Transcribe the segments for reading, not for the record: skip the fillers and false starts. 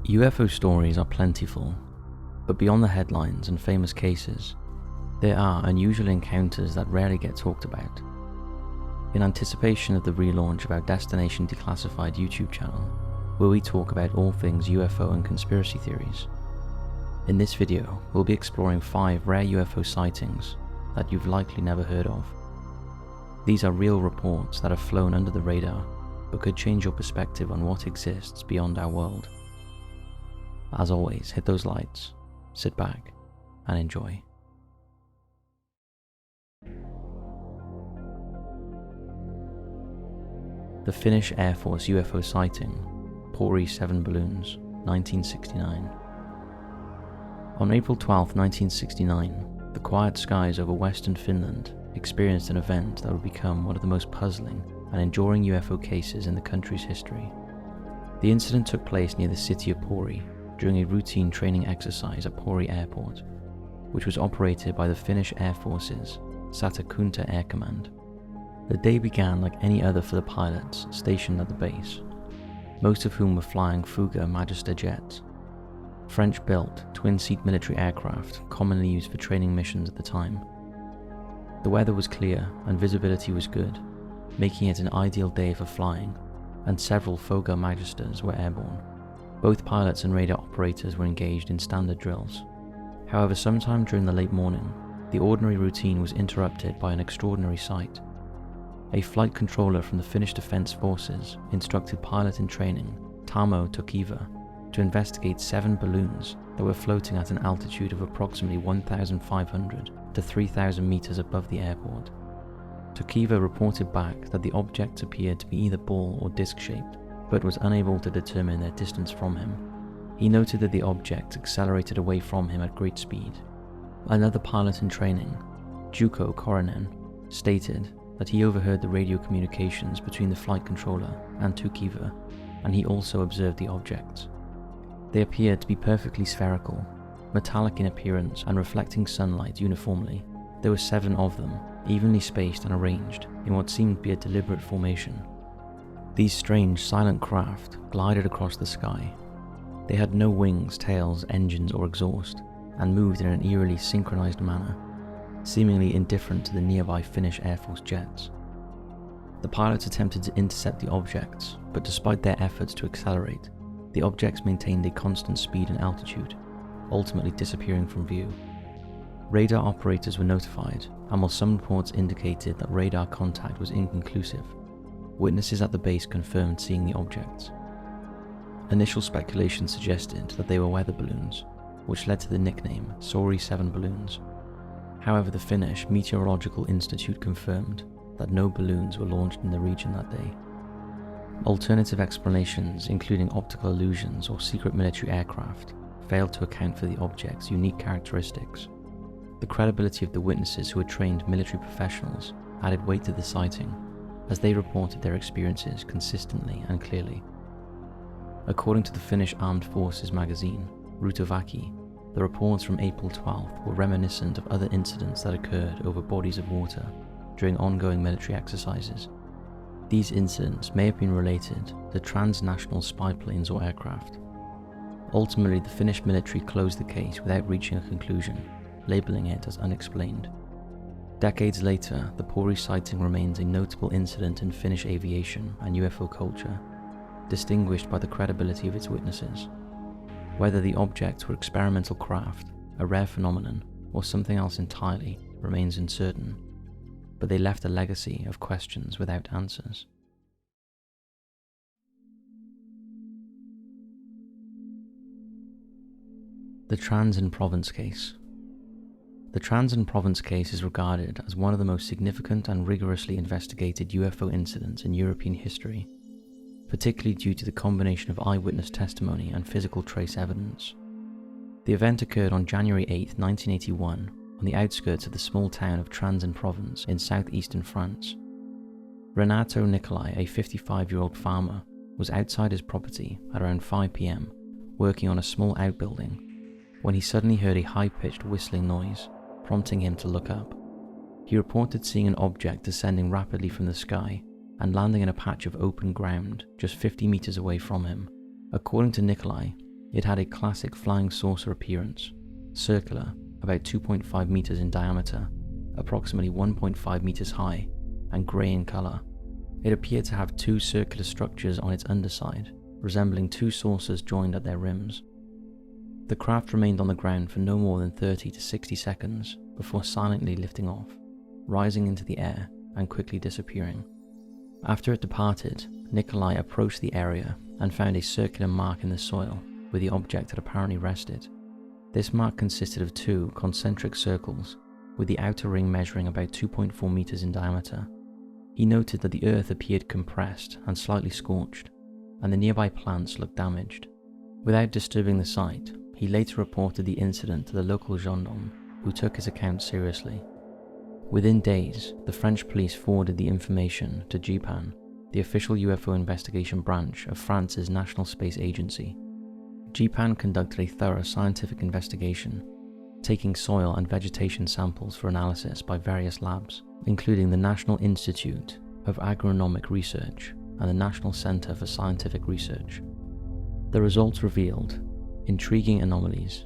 UFO stories are plentiful, but beyond the headlines and famous cases, there are unusual encounters that rarely get talked about. In anticipation of the relaunch of our Destination Declassified YouTube channel, where we talk about all things UFO and conspiracy theories, in this video we'll be exploring 5 rare UFO sightings that you've likely never heard of. These are real reports that have flown under the radar, but could change your perspective on what exists beyond our world. As always, hit those lights, sit back, and enjoy. The Finnish Air Force UFO sighting, Pori 7 balloons, 1969. On April 12, 1969, the quiet skies over western Finland experienced an event that would become one of the most puzzling and enduring UFO cases in the country's history. The incident took place near the city of Pori during a routine training exercise at Pori Airport, which was operated by the Finnish Air Force's Satakunta Air Command. The day began like any other for the pilots stationed at the base, most of whom were flying Fugger Magister jets, French-built, twin-seat military aircraft commonly used for training missions at the time. The weather was clear and visibility was good, making it an ideal day for flying, and several Fugger Magisters were airborne. Both pilots and radar operators were engaged in standard drills. However, sometime during the late morning, the ordinary routine was interrupted by an extraordinary sight. A flight controller from the Finnish Defence Forces instructed pilot in training, Tarmo Tokiva, to investigate 7 balloons that were floating at an altitude of approximately 1,500 to 3,000 meters above the airport. Tokiva reported back that the objects appeared to be either ball or disc-shaped, but was unable to determine their distance from him. He noted that the objects accelerated away from him at great speed. Another pilot in training, Juko Koronen, stated that he overheard the radio communications between the flight controller and Tokiva, and he also observed the objects. They appeared to be perfectly spherical, metallic in appearance and reflecting sunlight uniformly. There were 7 of them, evenly spaced and arranged in what seemed to be a deliberate formation. These strange, silent craft glided across the sky. They had no wings, tails, engines, or exhaust, and moved in an eerily synchronized manner, seemingly indifferent to the nearby Finnish Air Force jets. The pilots attempted to intercept the objects, but despite their efforts to accelerate, the objects maintained a constant speed and altitude, ultimately disappearing from view. Radar operators were notified, and while some reports indicated that radar contact was inconclusive, witnesses at the base confirmed seeing the objects. Initial speculation suggested that they were weather balloons, which led to the nickname Pori 7 balloons. However, the Finnish Meteorological Institute confirmed that no balloons were launched in the region that day. Alternative explanations, including optical illusions or secret military aircraft, failed to account for the object's unique characteristics. The credibility of the witnesses who were trained military professionals added weight to the sighting, as they reported their experiences consistently and clearly. According to the Finnish Armed Forces magazine, Ruutuväki, the reports from April 12th were reminiscent of other incidents that occurred over bodies of water during ongoing military exercises. These incidents may have been related to transnational spy planes or aircraft. Ultimately, the Finnish military closed the case without reaching a conclusion, labeling it as unexplained. Decades later, the Pori sighting remains a notable incident in Finnish aviation and UFO culture, distinguished by the credibility of its witnesses. Whether the objects were experimental craft, a rare phenomenon, or something else entirely remains uncertain, but they left a legacy of questions without answers. The Trans Provence case. The Trans Provence case is regarded as one of the most significant and rigorously investigated UFO incidents in European history, particularly due to the combination of eyewitness testimony and physical trace evidence. The event occurred on January 8, 1981, on the outskirts of the small town of Trans-en-Provence in southeastern France. Renato Nicolai, a 55-year-old farmer, was outside his property at around 5 p.m, working on a small outbuilding, when he suddenly heard a high-pitched whistling noise, prompting him to look up. He reported seeing an object descending rapidly from the sky and landing in a patch of open ground just 50 meters away from him. According to Nicolai, It had a classic flying saucer appearance, circular, about 2.5 meters in diameter, approximately 1.5 meters high, and grey in color. It appeared to have two circular structures on its underside, resembling two saucers joined at their rims. The craft remained on the ground for no more than 30 to 60 seconds before silently lifting off, rising into the air and quickly disappearing. After it departed, Nikolai approached the area and found a circular mark in the soil where the object had apparently rested. This mark consisted of two concentric circles, with the outer ring measuring about 2.4 meters in diameter. He noted that the earth appeared compressed and slightly scorched, and the nearby plants looked damaged. Without disturbing the site, he later reported the incident to the local gendarme, who took his account seriously. Within days, the French police forwarded the information to GPAN, the official UFO investigation branch of France's National Space Agency. GPAN conducted a thorough scientific investigation, taking soil and vegetation samples for analysis by various labs, including the National Institute of Agronomic Research and the National Center for Scientific Research. The results revealed intriguing anomalies.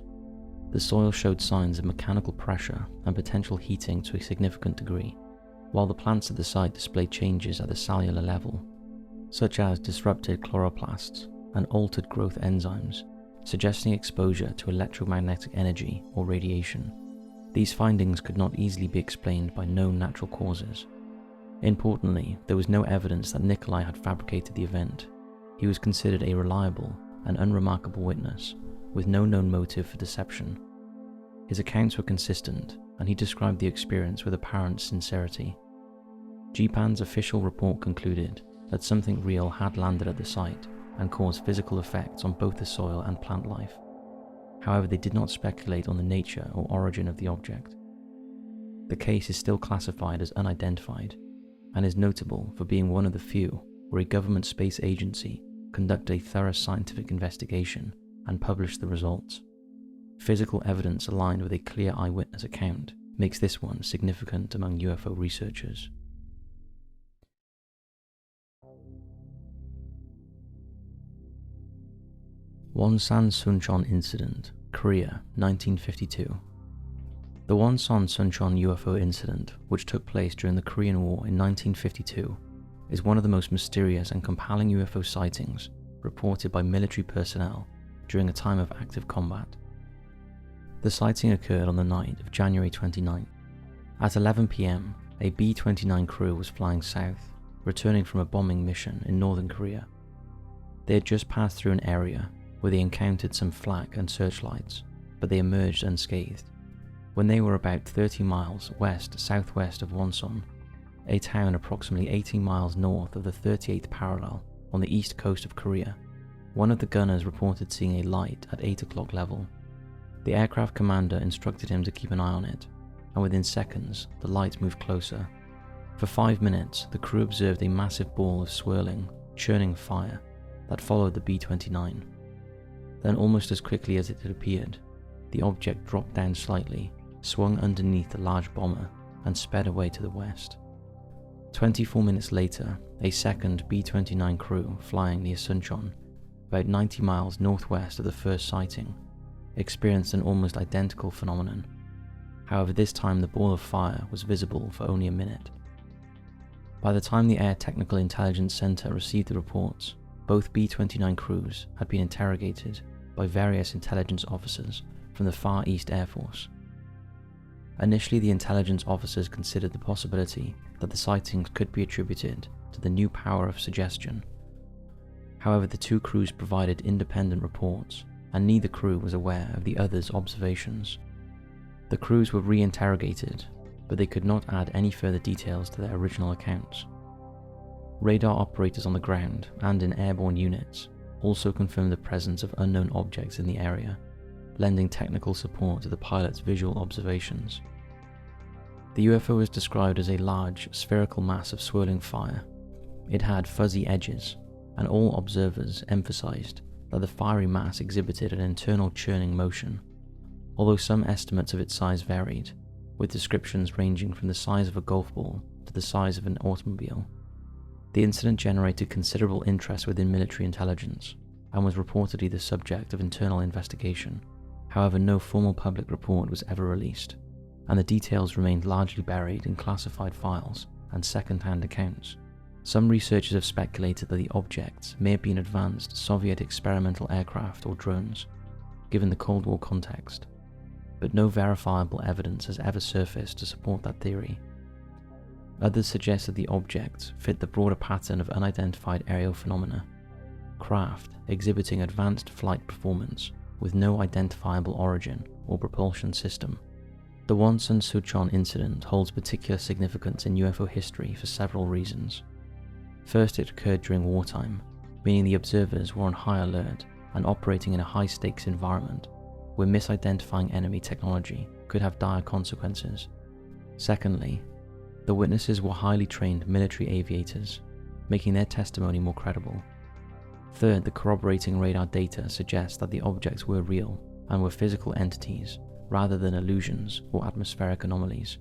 The soil showed signs of mechanical pressure and potential heating to a significant degree, while the plants at the site displayed changes at the cellular level, such as disrupted chloroplasts and altered growth enzymes, suggesting exposure to electromagnetic energy or radiation. These findings could not easily be explained by known natural causes. Importantly, there was no evidence that Nikolai had fabricated the event. He was considered a reliable and unremarkable witness, with no known motive for deception. His accounts were consistent, and he described the experience with apparent sincerity. GPAN's official report concluded that something real had landed at the site and caused physical effects on both the soil and plant life. However, they did not speculate on the nature or origin of the object. The case is still classified as unidentified, and is notable for being one of the few where a government space agency conducted a thorough scientific investigation and published the results. Physical evidence aligned with a clear eyewitness account makes this one significant among UFO researchers. Wonsan Sunchon Incident, Korea, 1952. The Wonsan Sunchon UFO incident, which took place during the Korean War in 1952, is one of the most mysterious and compelling UFO sightings reported by military personnel during a time of active combat. The sighting occurred on the night of January 29th. At 11 p.m, a B-29 crew was flying south, returning from a bombing mission in northern Korea. They had just passed through an area where they encountered some flak and searchlights, but they emerged unscathed. When they were about 30 miles west-southwest of Wonsan, a town approximately 18 miles north of the 38th parallel on the east coast of Korea, one of the gunners reported seeing a light at 8 o'clock level. The aircraft commander instructed him to keep an eye on it, and within seconds, the light moved closer. For 5 minutes, the crew observed a massive ball of swirling, churning fire that followed the B-29. Then, almost as quickly as it had appeared, the object dropped down slightly, swung underneath the large bomber, and sped away to the west. 24 minutes later, a second B-29 crew flying near Sunchon, about 90 miles northwest of the first sighting, experienced an almost identical phenomenon. However, this time the ball of fire was visible for only a minute. By the time the Air Technical Intelligence Center received the reports, both B-29 crews had been interrogated by various intelligence officers from the Far East Air Force. Initially, the intelligence officers considered the possibility that the sightings could be attributed to the new power of suggestion. However, the two crews provided independent reports, and neither crew was aware of the other's observations. The crews were re-interrogated, but they could not add any further details to their original accounts. Radar operators on the ground and in airborne units also confirmed the presence of unknown objects in the area, lending technical support to the pilot's visual observations. The UFO was described as a large, spherical mass of swirling fire. It had fuzzy edges, and all observers emphasized that the fiery mass exhibited an internal churning motion, although some estimates of its size varied, with descriptions ranging from the size of a golf ball to the size of an automobile. The incident generated considerable interest within military intelligence, and was reportedly the subject of internal investigation. However, no formal public report was ever released, and the details remained largely buried in classified files and second-hand accounts. Some researchers have speculated that the objects may have been advanced Soviet experimental aircraft or drones, given the Cold War context, but no verifiable evidence has ever surfaced to support that theory. Others suggest that the objects fit the broader pattern of unidentified aerial phenomena, craft exhibiting advanced flight performance with no identifiable origin or propulsion system. The Wonsan Sunchon incident holds particular significance in UFO history for several reasons. First, it occurred during wartime, meaning the observers were on high alert and operating in a high-stakes environment where misidentifying enemy technology could have dire consequences. Secondly, the witnesses were highly trained military aviators, making their testimony more credible. Third, the corroborating radar data suggests that the objects were real and were physical entities rather than illusions or atmospheric anomalies.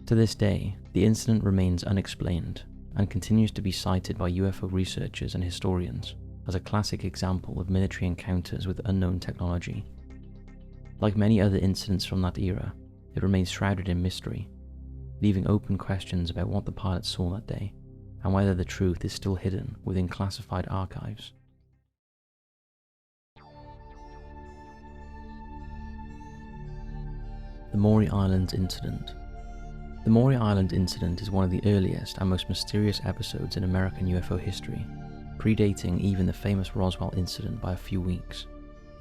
To this day, the incident remains unexplained and continues to be cited by UFO researchers and historians as a classic example of military encounters with unknown technology. Like many other incidents from that era, it remains shrouded in mystery, leaving open questions about what the pilots saw that day and whether the truth is still hidden within classified archives. The Maury Island Incident. The Maury Island Incident is one of the earliest and most mysterious episodes in American UFO history, predating even the famous Roswell incident by a few weeks.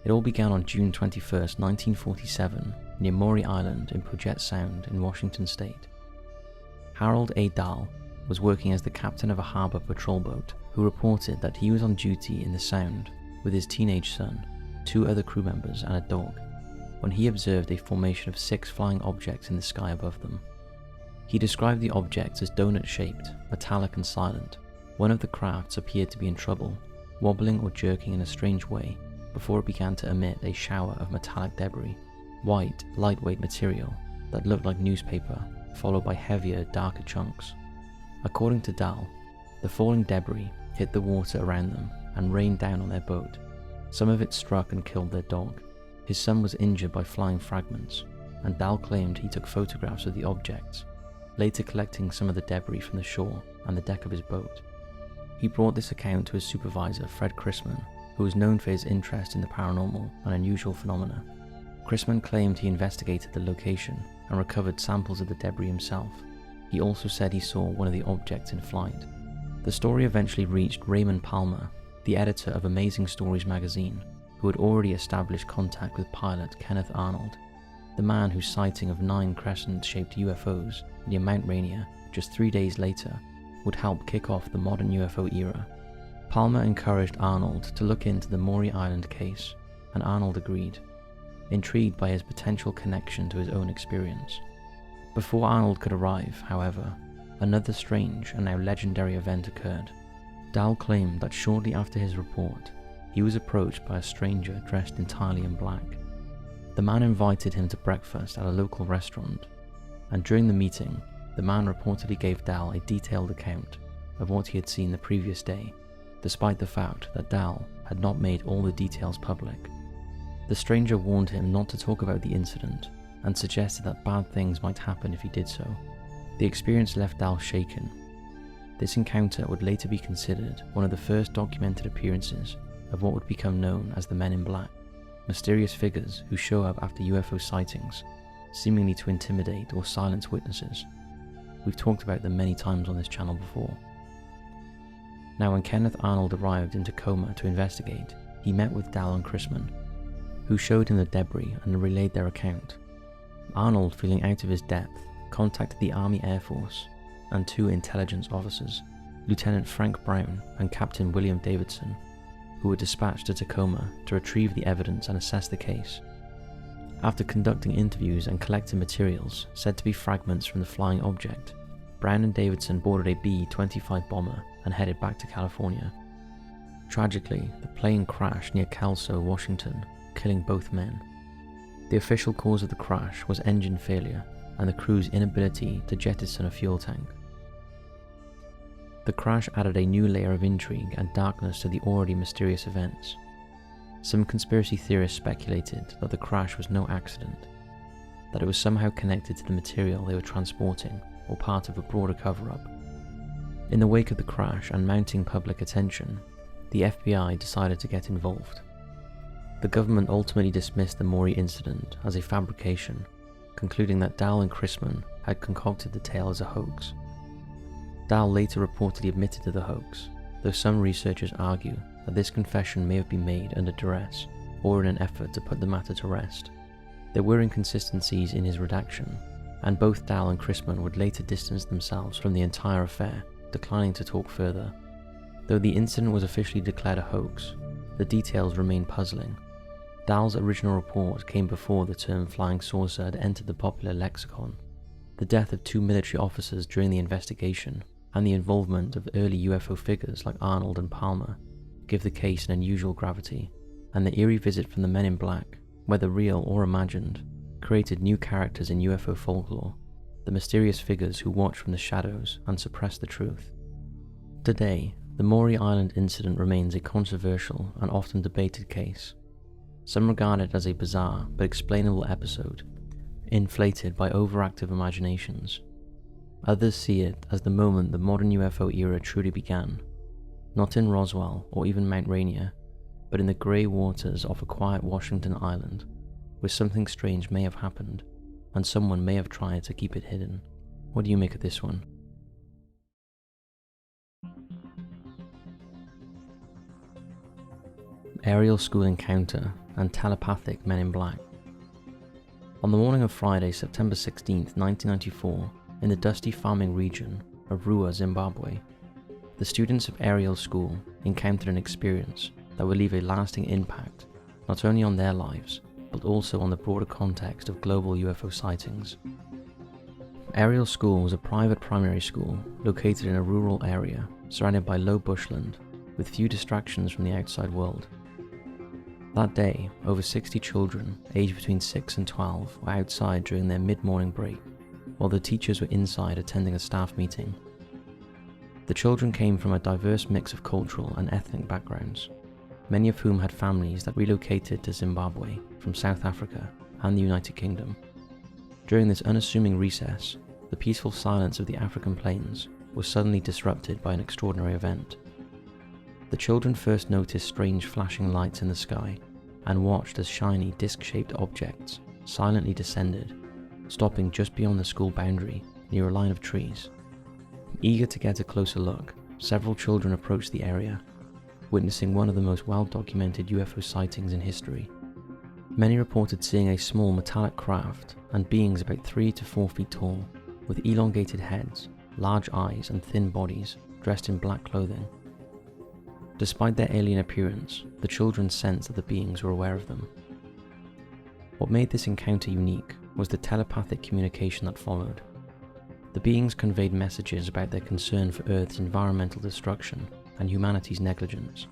It all began on June 21, 1947, near Maury Island in Puget Sound in Washington state. Harold A. Dahl was working as the captain of a harbor patrol boat who reported that he was on duty in the Sound with his teenage son, 2 other crew members and a dog, when he observed a formation of 6 flying objects in the sky above them. He described the objects as donut-shaped, metallic and silent. One of the crafts appeared to be in trouble, wobbling or jerking in a strange way before it began to emit a shower of metallic debris, white, lightweight material that looked like newspaper, followed by heavier, darker chunks. According to Dahl, the falling debris hit the water around them and rained down on their boat. Some of it struck and killed their dog. His son was injured by flying fragments, and Dahl claimed he took photographs of the objects, later collecting some of the debris from the shore and the deck of his boat. He brought this account to his supervisor, Fred Chrisman, who was known for his interest in the paranormal and unusual phenomena. Chrisman claimed he investigated the location and recovered samples of the debris himself. He also said he saw one of the objects in flight. The story eventually reached Raymond Palmer, the editor of Amazing Stories magazine, who had already established contact with pilot Kenneth Arnold, the man whose sighting of 9 crescent-shaped UFOs near Mount Rainier just 3 days later would help kick off the modern UFO era. Palmer encouraged Arnold to look into the Maury Island case, and Arnold agreed, intrigued by his potential connection to his own experience. Before Arnold could arrive, however, another strange and now legendary event occurred. Dahl claimed that shortly after his report, he was approached by a stranger dressed entirely in black. The man invited him to breakfast at a local restaurant, and during the meeting, the man reportedly gave Dahl a detailed account of what he had seen the previous day, despite the fact that Dahl had not made all the details public. The stranger warned him not to talk about the incident and suggested that bad things might happen if he did so. The experience left Dahl shaken. This encounter would later be considered one of the first documented appearances of what would become known as the Men in Black, mysterious figures who show up after UFO sightings, seemingly to intimidate or silence witnesses. We've talked about them many times on this channel before. Now, when Kenneth Arnold arrived in Tacoma to investigate, he met with Dahl and Chrisman, who showed him the debris and relayed their account. Arnold, feeling out of his depth, contacted the Army Air Force and 2 intelligence officers, Lieutenant Frank Brown and Captain William Davidson, who were dispatched to Tacoma to retrieve the evidence and assess the case. After conducting interviews and collecting materials said to be fragments from the flying object, Brown and Davidson boarded a B-25 bomber and headed back to California. Tragically, the plane crashed near Kelso, Washington, killing both men. The official cause of the crash was engine failure and the crew's inability to jettison a fuel tank. The crash added a new layer of intrigue and darkness to the already mysterious events, Some conspiracy theorists speculated that the crash was no accident, that it was somehow connected to the material they were transporting or part of a broader cover-up. In the wake of the crash and mounting public attention, the FBI decided to get involved. The government ultimately dismissed the Maury incident as a fabrication, concluding that Dal and Chrisman had concocted the tale as a hoax. Dal later reportedly admitted to the hoax, though some researchers argue that this confession may have been made under duress or in an effort to put the matter to rest. There were inconsistencies in his redaction, and both Dal and Chrisman would later distance themselves from the entire affair, declining to talk further. Though the incident was officially declared a hoax, the details remain puzzling. Dal's original report came before the term flying saucer had entered the popular lexicon. The death of 2 military officers during the investigation and the involvement of early UFO figures like Arnold and Palmer give the case an unusual gravity, and the eerie visit from the Men in Black, whether real or imagined, created new characters in UFO folklore, the mysterious figures who watch from the shadows and suppress the truth. Today, the Maury Island incident remains a controversial and often debated case. Some regard it as a bizarre but explainable episode, inflated by overactive imaginations. Others see it as the moment the modern UFO era truly began, not in Roswell or even Mount Rainier, but in the grey waters off a quiet Washington island, where something strange may have happened, and someone may have tried to keep it hidden. What do you make of this one? Ariel School Encounter and Telepathic Men in Black. On the morning of Friday, September 16, 1994, in the dusty farming region of Rua, Zimbabwe, the students of Ariel School encountered an experience that would leave a lasting impact not only on their lives, but also on the broader context of global UFO sightings. Ariel School was a private primary school located in a rural area surrounded by low bushland, with few distractions from the outside world. That day, over 60 children, aged between 6 and 12, were outside during their mid-morning break, while the teachers were inside attending a staff meeting. The children came from a diverse mix of cultural and ethnic backgrounds, many of whom had families that relocated to Zimbabwe from South Africa and the United Kingdom. During this unassuming recess, the peaceful silence of the African plains was suddenly disrupted by an extraordinary event. The children first noticed strange flashing lights in the sky and watched as shiny disc-shaped objects silently descended, stopping just beyond the school boundary near a line of trees. Eager to get a closer look, several children approached the area, witnessing one of the most well-documented UFO sightings in history. Many reported seeing a small metallic craft and beings about 3 to 4 feet tall, with elongated heads, large eyes and thin bodies, dressed in black clothing. Despite their alien appearance, the children sensed that the beings were aware of them. What made this encounter unique was the telepathic communication that followed. The beings conveyed messages about their concern for Earth's environmental destruction and humanity's negligence.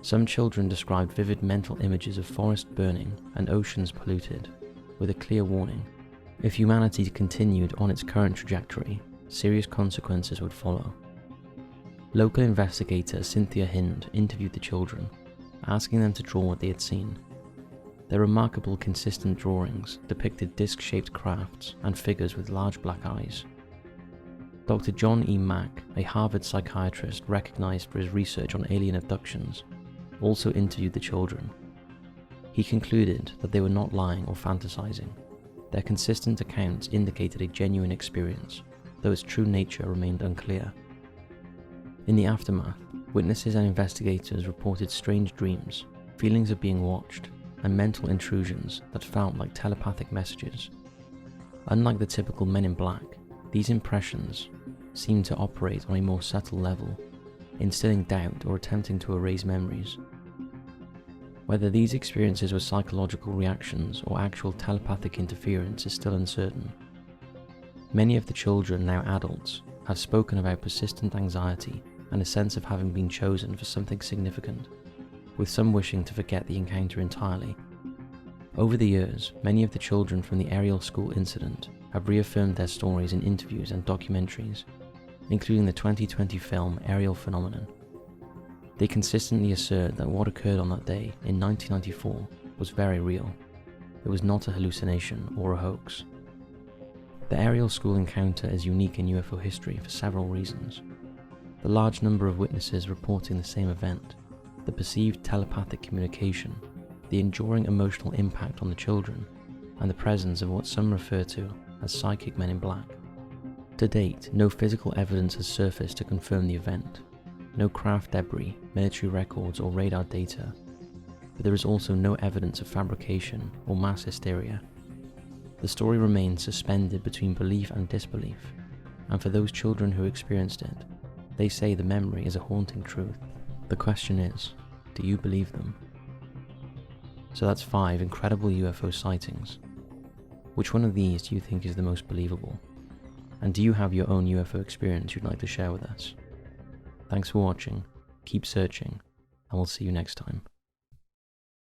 Some children described vivid mental images of forests burning and oceans polluted, with a clear warning: if humanity continued on its current trajectory, serious consequences would follow. Local investigator Cynthia Hind interviewed the children, asking them to draw what they had seen. Their remarkable consistent drawings depicted disc-shaped crafts and figures with large black eyes. Dr. John E. Mack, a Harvard psychiatrist recognized for his research on alien abductions, also interviewed the children. He concluded that they were not lying or fantasizing. Their consistent accounts indicated a genuine experience, though its true nature remained unclear. In the aftermath, witnesses and investigators reported strange dreams, feelings of being watched, and mental intrusions that felt like telepathic messages. Unlike the typical Men in Black, these impressions seemed to operate on a more subtle level, instilling doubt or attempting to erase memories. Whether these experiences were psychological reactions or actual telepathic interference is still uncertain. Many of the children, now adults, have spoken about persistent anxiety and a sense of having been chosen for something significant, with some wishing to forget the encounter entirely. Over the years, many of the children from the Ariel School incident have reaffirmed their stories in interviews and documentaries, including the 2020 film Ariel Phenomenon. They consistently assert that what occurred on that day in 1994 was very real. It was not a hallucination or a hoax. The Ariel school encounter is unique in UFO history for several reasons. The large number of witnesses reporting the same event, the perceived telepathic communication, the enduring emotional impact on the children, and the presence of what some refer to as psychic men in black. To date, no physical evidence has surfaced to confirm the event. No craft debris, military records, or radar data. But there is also no evidence of fabrication or mass hysteria. The story remains suspended between belief and disbelief, and for those children who experienced it, they say the memory is a haunting truth. The question is, do you believe them? So that's 5 incredible UFO sightings. Which one of these do you think is the most believable? And do you have your own UFO experience you'd like to share with us? Thanks for watching, keep searching, and we'll see you next time.